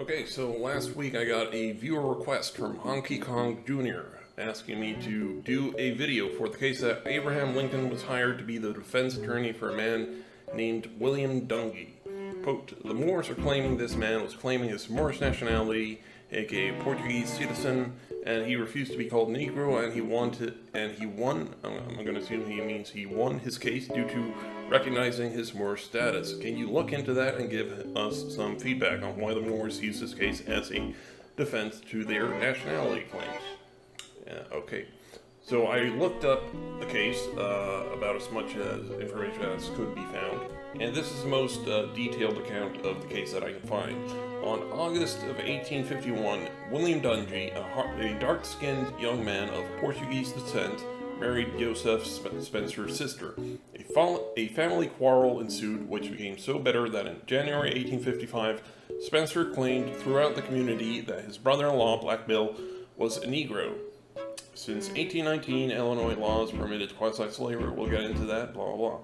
Okay, so last week I got a viewer request from Honky Kong Jr. asking me to do a video for the case that Abraham Lincoln was hired to be the defense attorney for a man named William Dungey. Quote, the Moors are claiming this man was claiming his Moorish nationality, aka Portuguese citizen, and he refused to be called Negro, and he won, I'm going to assume he means he won his case due to recognizing his Moorish status. Can you look into that and give us some feedback on why the Moors use this case as a defense to their nationality claims? Okay. So I looked up the case, about as much as information as could be found, and this is the most detailed account of the case that I can find. On August of 1851, William Dungey, a dark-skinned young man of Portuguese descent, married Joseph Spencer's sister. A family quarrel ensued, which became so bitter that in January 1855, Spencer claimed throughout the community that his brother-in-law, Black Bill, was a Negro. Since 1819, Illinois laws permitted quasi-slavery. We'll get into that, blah, blah, blah.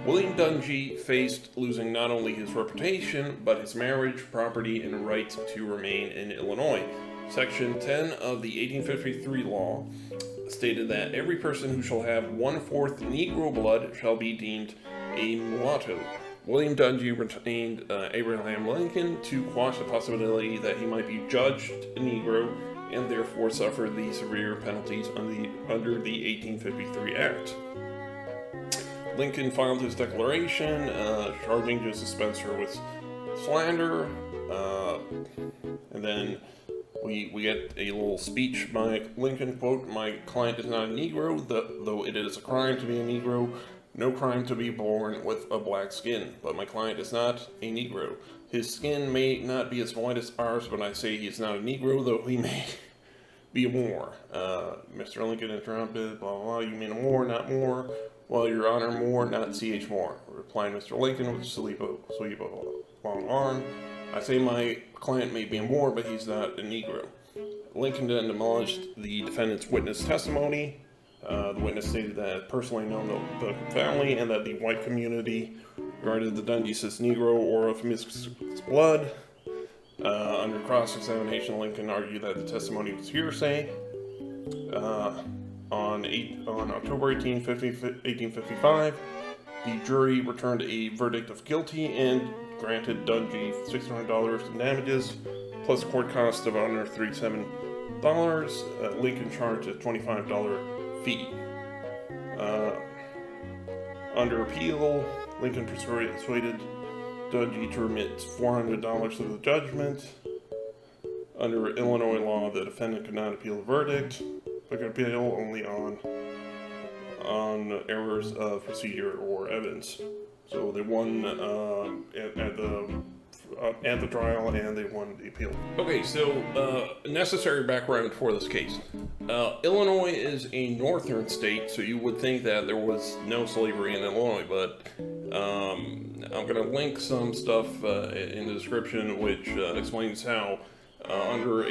William Dungey faced losing not only his reputation, but his marriage, property, and right to remain in Illinois. Section 10 of the 1853 law stated that every person who shall have 1/4 Negro blood shall be deemed a mulatto. William Dungey retained Abraham Lincoln to quash the possibility that he might be judged a Negro and therefore suffer the severe penalties under the 1853 Act. Lincoln filed his declaration, charging Joseph Spencer with slander, and then we get a little speech by Lincoln, quote, my client is not a Negro, though it is a crime to be a Negro, no crime to be born with a black skin, but my client is not a Negro. His skin may not be as white as ours, but I say he is not a Negro, though he may be a Moor. Mr. Lincoln interrupted, blah, blah, blah, you mean a Moor, not Moor? Well, Your Honor, Moore, not C.H. Moore, replied Mr. Lincoln with a sweep of long arm. I say my client may be a Moor, but he's not a Negro. Lincoln then demolished the defendant's witness testimony. The witness stated that personally known the family and that the white community regarded the Dungeys as Negro or of mixed blood. Under cross-examination, Lincoln argued that the testimony was hearsay. On October 18, 1855, the jury returned a verdict of guilty and granted Dungey $600 in damages, plus court costs of $137. Lincoln charged a $25 fee. Under appeal, Lincoln persuaded Dungey to remit $400 of the judgment. Under Illinois law, the defendant could not appeal the verdict, but could appeal only on errors of procedure or evidence. So they won at the trial, and they won the appeal. Okay, so necessary background for this case. Illinois is a northern state, so you would think that there was no slavery in Illinois, but I'm going to link some stuff in the description which explains how under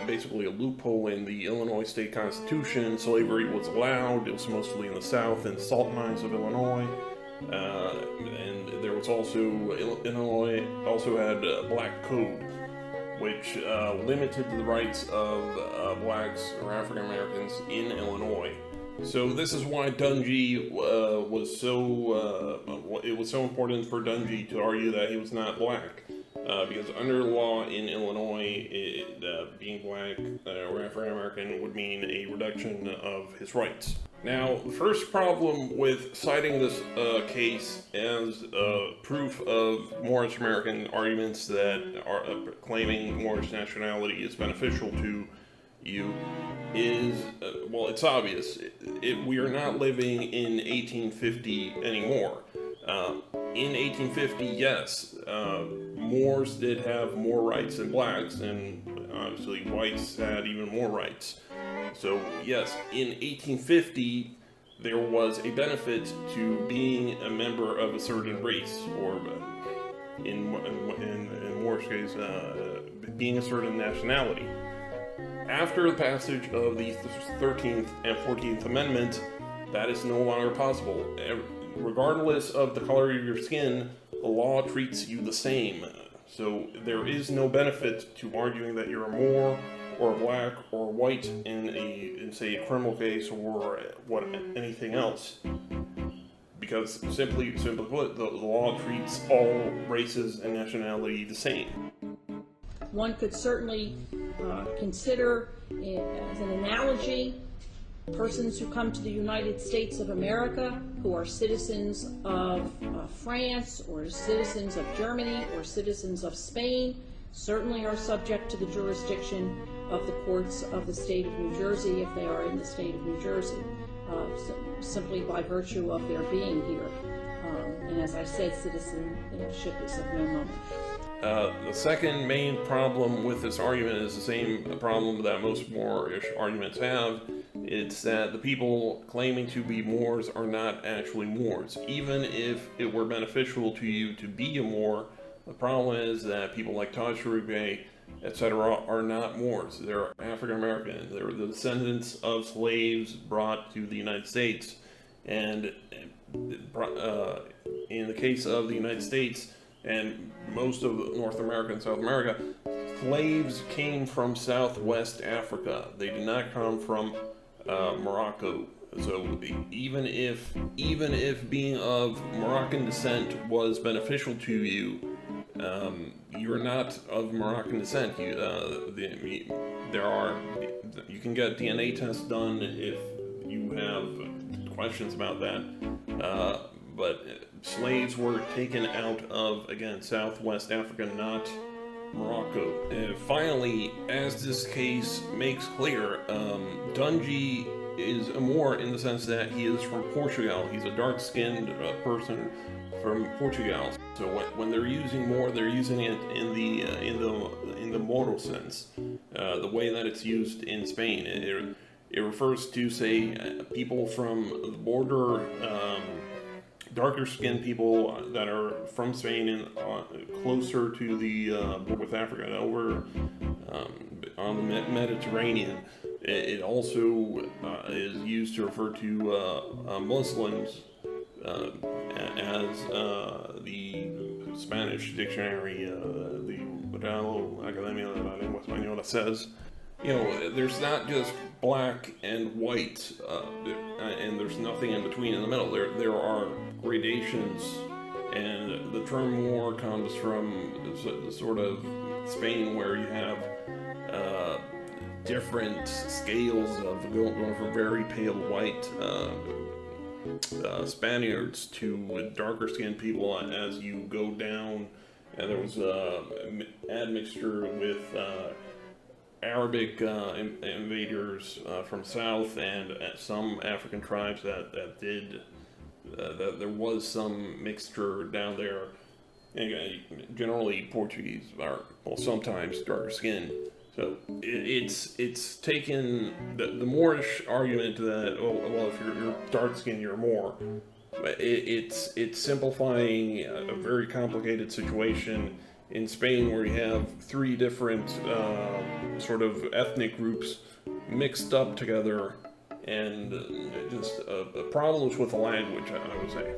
basically a loophole in the Illinois state constitution, slavery was allowed. It was mostly in the south and salt mines of Illinois. And there was also, Illinois also had a black code, which limited the rights of blacks or African Americans in Illinois. So this is why Dungey was so important for Dungey to argue that he was not black. Because under law in Illinois, being black or African American would mean a reduction of his rights. Now, the first problem with citing this case as proof of Moorish American arguments that are claiming Moorish nationality is beneficial to you is, well, it's obvious. We are not living in 1850 anymore. In 1850, yes, Moors did have more rights than blacks, and obviously whites had even more rights. So yes, in 1850, there was a benefit to being a member of a certain race, or in Moorish case, being a certain nationality. After the passage of the 13th and 14th Amendment, that is no longer possible. Regardless of the color of your skin, the law treats you the same. So there is no benefit to arguing that you're a Moor or black or white in say a criminal case or anything else, because simply put, the law treats all races and nationality the same. One could certainly consider, as an analogy, persons who come to the United States of America who are citizens of France or citizens of Germany or citizens of Spain certainly are subject to the jurisdiction of the courts of the state of New Jersey if they are in the state of New Jersey, simply by virtue of their being here. And as I said, citizenship is of no moment. The second main problem with this argument is the same problem that most Moorish arguments have. It's that the people claiming to be Moors are not actually Moors. Even if it were beneficial to you to be a Moor, the problem is that people like Taj Uribe, etc., are not Moors. They're African American. They're the descendants of slaves brought to the United States. And in the case of the United States and most of North America and South America, slaves came from Southwest Africa. They did not come from Morocco. So even if being of Moroccan descent was beneficial to you, you're not of Moroccan descent. You can get DNA tests done if you have questions about that. But slaves were taken out of, again, Southwest Africa, not Morocco. And finally, as this case makes clear, Dungey is a Moor in the sense that he is from Portugal. He's a dark-skinned person from Portugal. So when they're using Moor, they're using it in the Moro sense, the way that it's used in Spain. It refers to, say, people from the border, darker-skinned people that are from Spain and closer to the border with Africa, and over on the Mediterranean. It also is used to refer to Muslims, as the Spanish dictionary, the Real Academia de la Lengua Española says. You know, there's not just black and white, and there's nothing in between in the middle. There are gradations, and the term Moor comes from the sort of Spain where you have different scales of going from very pale white Spaniards to darker skinned people as you go down, and there was admixture with Arabic invaders from south and some African tribes that there was some mixture down there. And generally Portuguese are, well, sometimes darker skinned. So it's taken the Moorish argument that, oh well, if you're dark skinned you're Moor. It's simplifying a very complicated situation in Spain where you have three different sort of ethnic groups mixed up together, and just problems with the language, I would say.